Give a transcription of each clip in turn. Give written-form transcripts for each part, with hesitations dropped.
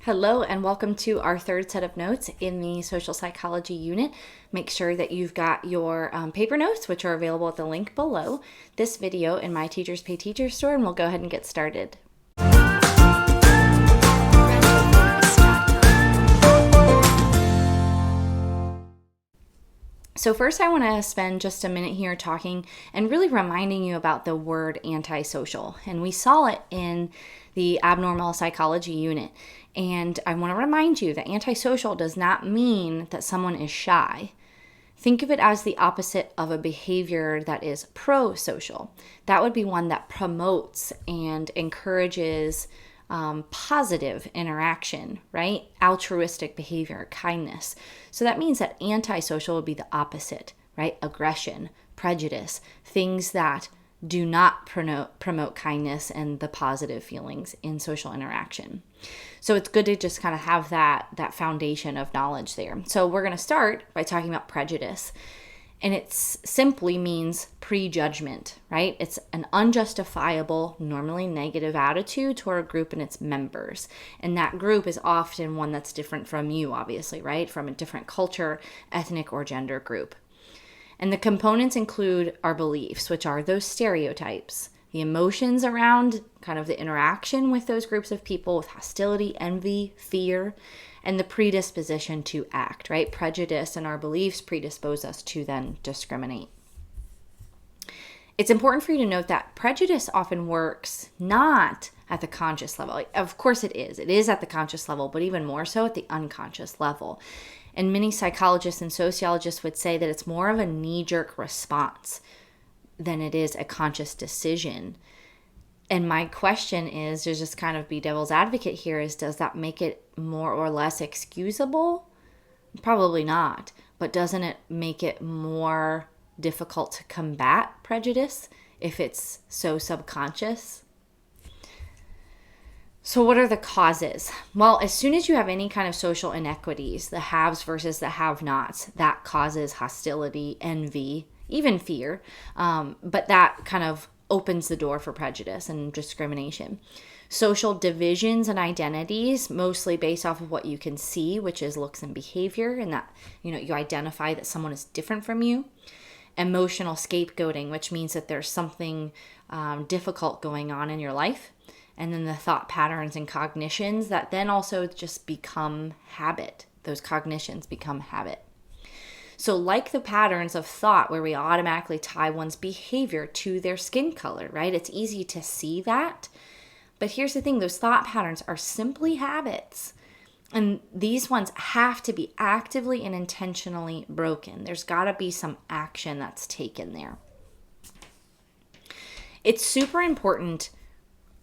Hello and welcome to our third set of notes in the social psychology unit. Make sure that you've got your paper notes, which are available at the link below this video in my Teachers Pay Teachers store, and we'll go ahead and get started. So first I want to spend just a minute here talking and really reminding you about the word antisocial. And we saw it in the abnormal psychology unit. And I want to remind you that antisocial does not mean that someone is shy. Think of it as the opposite of a behavior that is pro-social. That would be one that promotes and encourages positive interaction, right? Altruistic behavior, kindness. So that means that antisocial would be the opposite, right? Aggression, prejudice, things that do not promote kindness and the positive feelings in social interaction. So it's good to just kind of have that foundation of knowledge there. So we're going to start by talking about prejudice. And it simply means prejudgment, right? It's an unjustifiable, normally negative attitude toward a group and its members. And that group is often one that's different from you, obviously, right? From a different culture, ethnic, or gender group. And the components include our beliefs, which are those stereotypes, the emotions around kind of the interaction with those groups of people with hostility, envy, fear, and the predisposition to act, right? Prejudice and our beliefs predispose us to then discriminate. It's important for you to note that prejudice often works not at the conscious level. Of course it is. It is at the conscious level, but even more so at the unconscious level. And many psychologists and sociologists would say that it's more of a knee-jerk response than it is a conscious decision. And my question is, to just kind of be devil's advocate here, is does that make it more or less excusable? Probably not. But doesn't it make it more difficult to combat prejudice if it's so subconscious? So what are the causes? Well, as soon as you have any kind of social inequities, the haves versus the have-nots, that causes hostility, envy, even fear. But that kind of opens the door for prejudice and discrimination. Social divisions and identities, mostly based off of what you can see, which is looks and behavior, and that you identify that someone is different from you. Emotional scapegoating, which means that there's something difficult going on in your life. And then the thought patterns and cognitions that then also just become habit. Those cognitions become habit. So like the patterns of thought where we automatically tie one's behavior to their skin color, right? It's easy to see that. But here's the thing, those thought patterns are simply habits. And these ones have to be actively and intentionally broken. There's got to be some action that's taken there. It's super important,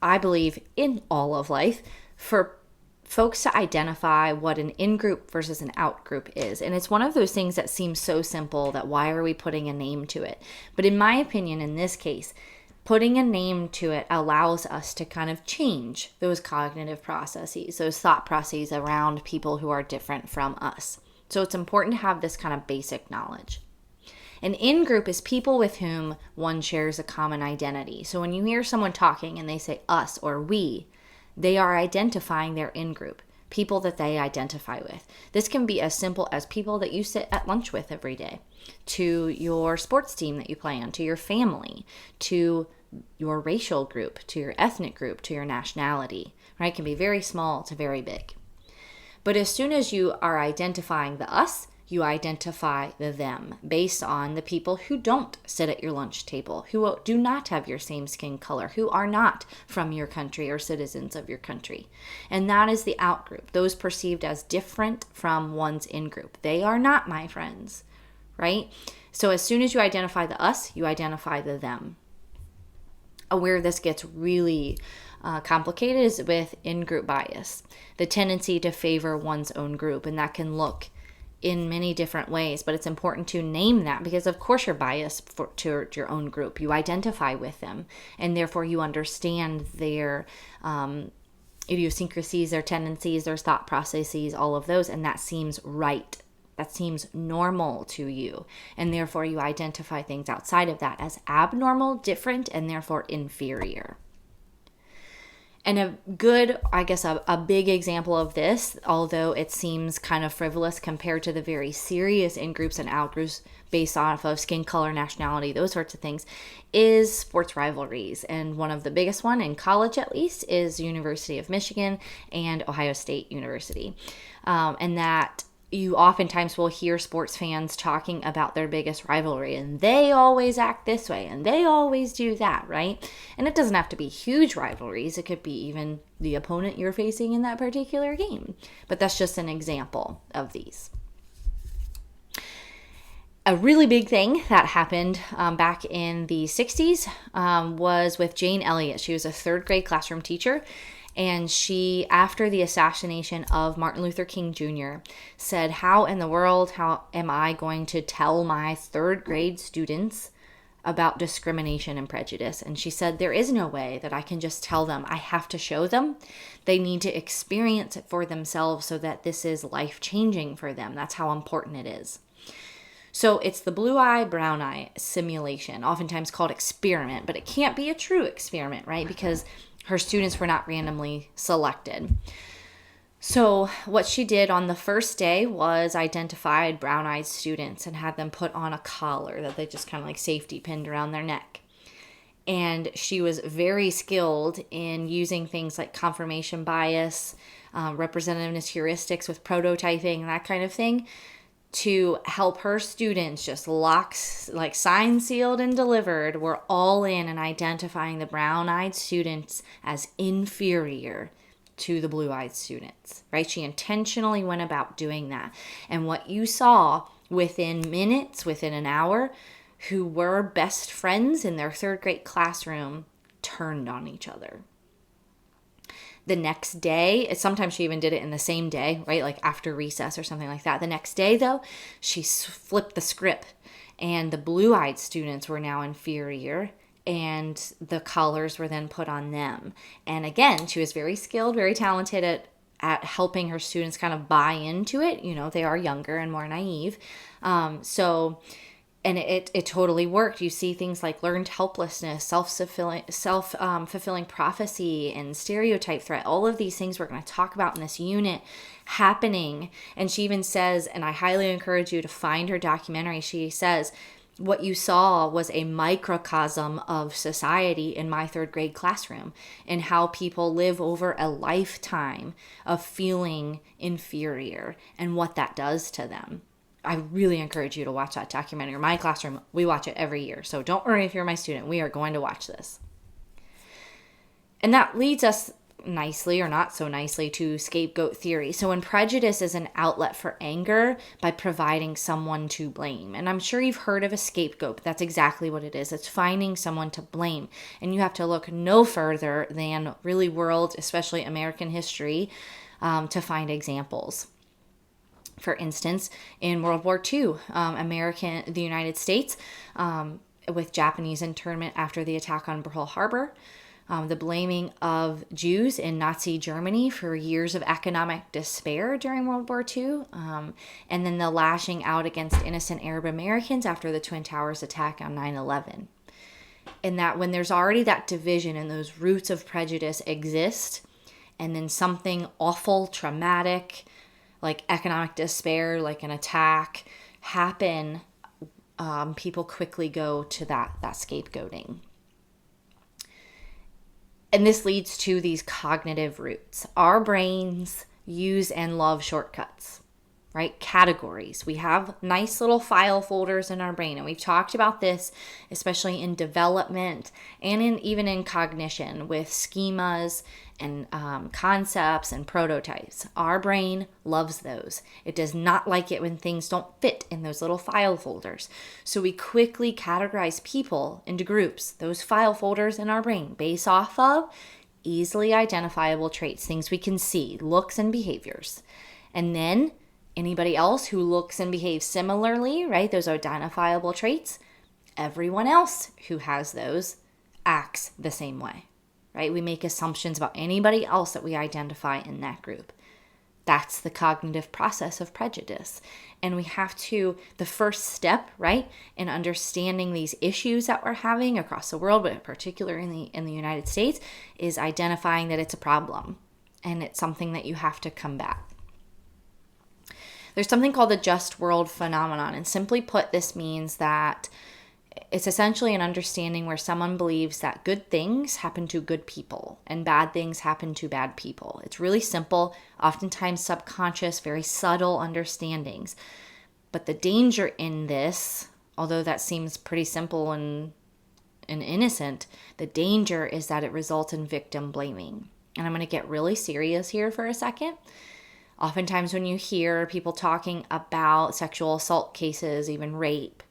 I believe, in all of life, for folks to identify what an in-group versus an out-group is. And it's one of those things that seems so simple that why are we putting a name to it? But in my opinion, in this case, putting a name to it allows us to kind of change those cognitive processes, those thought processes around people who are different from us. So it's important to have this kind of basic knowledge. An in-group is people with whom one shares a common identity. So when you hear someone talking and they say us or we, they are identifying their in-group, people that they identify with. This can be as simple as people that you sit at lunch with every day, to your sports team that you play on, to your family, to your racial group, to your ethnic group, to your nationality, right? It can be very small to very big. But as soon as you are identifying the us, you identify the them based on the people who don't sit at your lunch table, who do not have your same skin color, who are not from your country or citizens of your country. And that is the out group, those perceived as different from one's in group. They are not my friends, right? So as soon as you identify the us, you identify the them. Where this gets really complicated is with in-group bias, the tendency to favor one's own group, and that can look in many different ways, but it's important to name that because of course you're biased to your own group. You identify with them and therefore you understand their idiosyncrasies, their tendencies, their thought processes, all of those, and that seems right. That seems normal to you, and therefore you identify things outside of that as abnormal, different, and therefore inferior. And a good, I guess, a big example of this, although it seems kind of frivolous compared to the very serious in-groups and out-groups based off of skin color, nationality, those sorts of things, is sports rivalries. And one of the biggest one, in college at least, is University of Michigan and Ohio State University. And that you oftentimes will hear sports fans talking about their biggest rivalry, and they always act this way and they always do that, right? And it doesn't have to be huge rivalries. It could be even the opponent you're facing in that particular game. But that's just an example of these. A really big thing that happened back in the 60s was with Jane Elliot. She was a third grade classroom teacher. And she, after the assassination of Martin Luther King Jr., said, how in the world, how am I going to tell my third grade students about discrimination and prejudice? And she said, there is no way that I can just tell them. I have to show them. They need to experience it for themselves so that this is life-changing for them. That's how important it is. So it's the blue eye, brown eye simulation, oftentimes called experiment, but it can't be a true experiment, right? Because her students were not randomly selected. So what she did on the first day was identified brown-eyed students and had them put on a collar that they just kind of like safety pinned around their neck. And she was very skilled in using things like confirmation bias, representativeness heuristics with prototyping, that kind of thing, to help her students just like signed, sealed, and delivered. We're all in and identifying the brown-eyed students as inferior to the blue-eyed students, right? She intentionally went about doing that. And what you saw within minutes, within an hour, who were best friends in their third grade classroom turned on each other. The next day, sometimes she even did it in the same day, right? Like after recess or something like that. The next day, though, she flipped the script, and the blue-eyed students were now inferior, and the collars were then put on them. And again, she was very skilled, very talented at helping her students kind of buy into it. You know, they are younger and more naive. And it totally worked. You see things like learned helplessness, self-fulfilling prophecy, and stereotype threat. All of these things we're going to talk about in this unit happening. And she even says, and I highly encourage you to find her documentary, she says, what you saw was a microcosm of society in my third grade classroom, and how people live over a lifetime of feeling inferior and what that does to them. I really encourage you to watch that documentary. My classroom, we watch it every year. So don't worry if you're my student. We are going to watch this. And that leads us nicely or not so nicely to scapegoat theory. So when prejudice is an outlet for anger by providing someone to blame. And I'm sure you've heard of a scapegoat, but that's exactly what it is. It's finding someone to blame. And you have to look no further than really world, especially American history, to find examples. For instance, in World War II, the United States, with Japanese internment after the attack on Pearl Harbor, the blaming of Jews in Nazi Germany for years of economic despair during World War II, and then the lashing out against innocent Arab Americans after the Twin Towers attack on 9/11. And that when there's already that division and those roots of prejudice exist, and then something awful, traumatic, like economic despair, like an attack, happen, people quickly go to that scapegoating. And this leads to these cognitive roots. Our brains use and love shortcuts, right? Categories. We have nice little file folders in our brain, and we've talked about this, especially in development and even in cognition with schemas and concepts and prototypes. Our brain loves those. It does not like it when things don't fit in those little file folders. So we quickly categorize people into groups, those file folders in our brain, based off of easily identifiable traits, things we can see, looks and behaviors. And then anybody else who looks and behaves similarly, right, those identifiable traits, everyone else who has those acts the same way. Right? We make assumptions about anybody else that we identify in that group. That's the cognitive process of prejudice. And we have to, the first step, right, in understanding these issues that we're having across the world, but particularly in the United States, is identifying that it's a problem and it's something that you have to combat. There's something called the just world phenomenon. And simply put, this means that it's essentially an understanding where someone believes that good things happen to good people and bad things happen to bad people. It's really simple, oftentimes subconscious, very subtle understandings. But the danger in this, although that seems pretty simple and innocent, the danger is that it results in victim blaming. And I'm going to get really serious here for a second. Oftentimes when you hear people talking about sexual assault cases, even rape,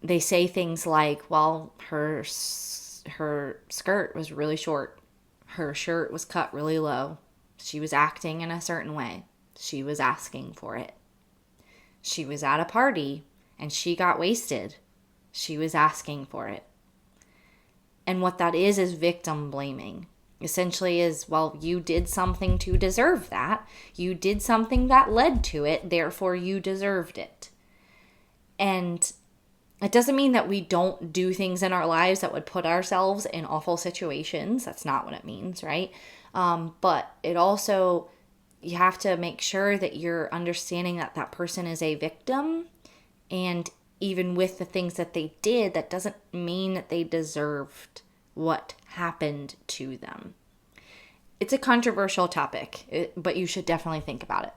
they say things like, well, her skirt was really short. Her shirt was cut really low. She was acting in a certain way. She was asking for it. She was at a party and she got wasted. She was asking for it. And what that is victim blaming. Essentially is, well, you did something to deserve that. You did something that led to it, therefore you deserved it. And it doesn't mean that we don't do things in our lives that would put ourselves in awful situations. That's not what it means, right? But it also, you have to make sure that you're understanding that that person is a victim. And even with the things that they did, that doesn't mean that they deserved what happened to them. It's a controversial topic, but you should definitely think about it.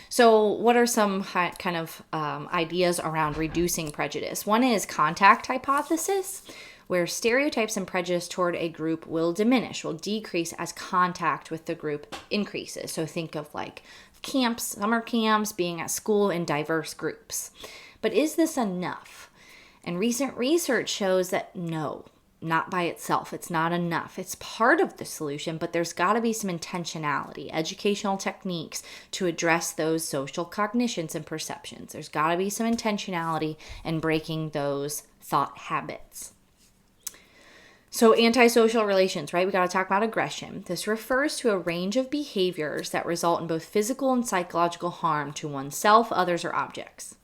So what are some kind of ideas around reducing prejudice? One is contact hypothesis, where stereotypes and prejudice toward a group will diminish, will decrease as contact with the group increases. So think of like camps, summer camps, being at school in diverse groups. But is this enough? And recent research shows that no, not by itself. It's not enough. It's part of the solution, but there's got to be some intentionality, educational techniques to address those social cognitions and perceptions. There's got to be some intentionality in breaking those thought habits. So antisocial relations, right? We got to talk about aggression. This refers to a range of behaviors that result in both physical and psychological harm to oneself, others, or objects.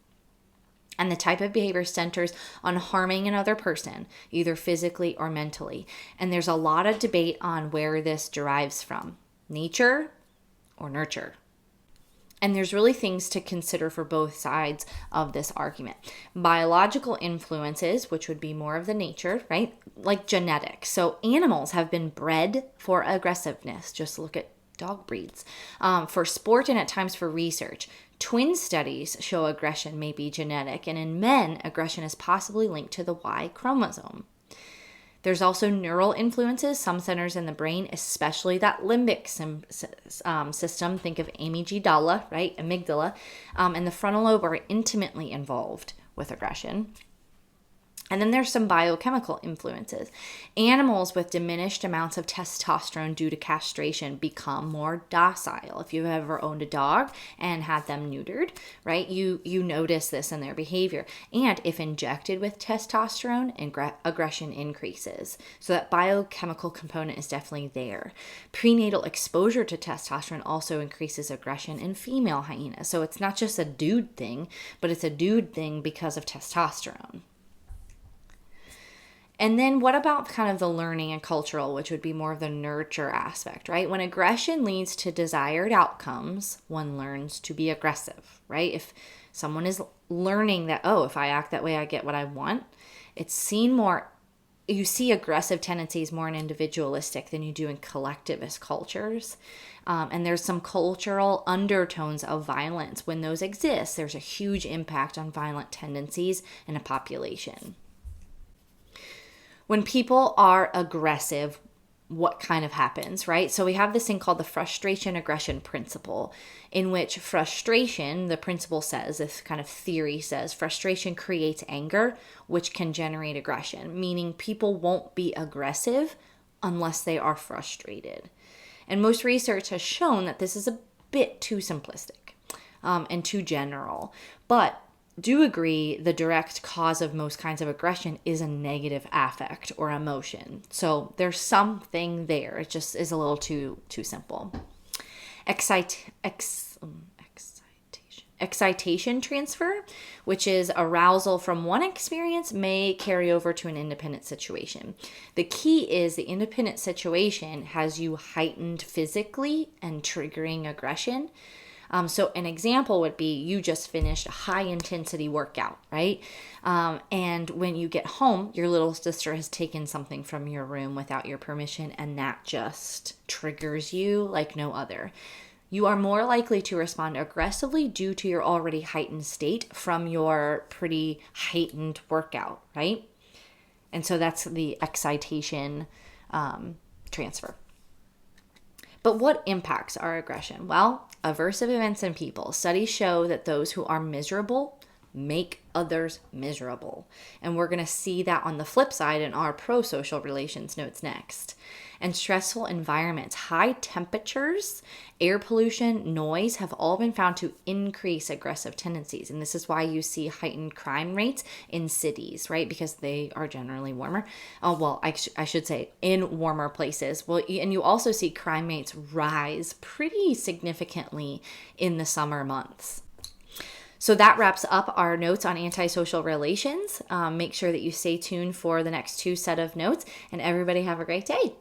And the type of behavior centers on harming another person, either physically or mentally. And there's a lot of debate on where this derives from, nature or nurture. And there's really things to consider for both sides of this argument. Biological influences, which would be more of the nature, right? Like genetics. So animals have been bred for aggressiveness. Just look at dog breeds. For sport and at times for research. Twin studies show aggression may be genetic, and in men, aggression is possibly linked to the Y chromosome. There's also neural influences, some centers in the brain, especially that limbic system. Think of amygdala, right? Amygdala. And the frontal lobe are intimately involved with aggression. And then there's some biochemical influences. Animals with diminished amounts of testosterone due to castration become more docile. If you've ever owned a dog and had them neutered, right, you notice this in their behavior. And if injected with testosterone, aggression increases. So that biochemical component is definitely there. Prenatal exposure to testosterone also increases aggression in female hyenas. So it's not just a dude thing, but it's a dude thing because of testosterone. And then what about kind of the learning and cultural, which would be more of the nurture aspect, right? When aggression leads to desired outcomes, one learns to be aggressive, right? If someone is learning that, oh, if I act that way, I get what I want, it's seen more, you see aggressive tendencies more in individualistic than you do in collectivist cultures. And there's some cultural undertones of violence. When those exist, there's a huge impact on violent tendencies in a population. When people are aggressive, what kind of happens, right? So we have this thing called the frustration aggression principle, in which frustration, the principle says, this kind of theory says, frustration creates anger, which can generate aggression, meaning people won't be aggressive unless they are frustrated. And most research has shown that this is a bit too simplistic and too general. But do agree the direct cause of most kinds of aggression is a negative affect or emotion. So there's something there. It just is a little too simple. Excitation transfer, which is arousal from one experience, may carry over to an independent situation. The key is the independent situation has you heightened physically and triggering aggression. So an example would be you just finished a high intensity workout, right? And when you get home, your little sister has taken something from your room without your permission, and that just triggers you like no other. You are more likely to respond aggressively due to your already heightened state from your pretty heightened workout, right? And so that's the excitation transfer. But what impacts our aggression? Well, aversive events in people. Studies show that those who are miserable make others miserable. And we're going to see that on the flip side in our pro-social relations notes next. And stressful environments, high temperatures, air pollution, noise have all been found to increase aggressive tendencies. And this is why you see heightened crime rates in cities, right? Because they are generally warmer. I should say in warmer places. Well, and you also see crime rates rise pretty significantly in the summer months. So that wraps up our notes on antisocial relations. Make sure that you stay tuned for the next 2 set of notes, and everybody have a great day.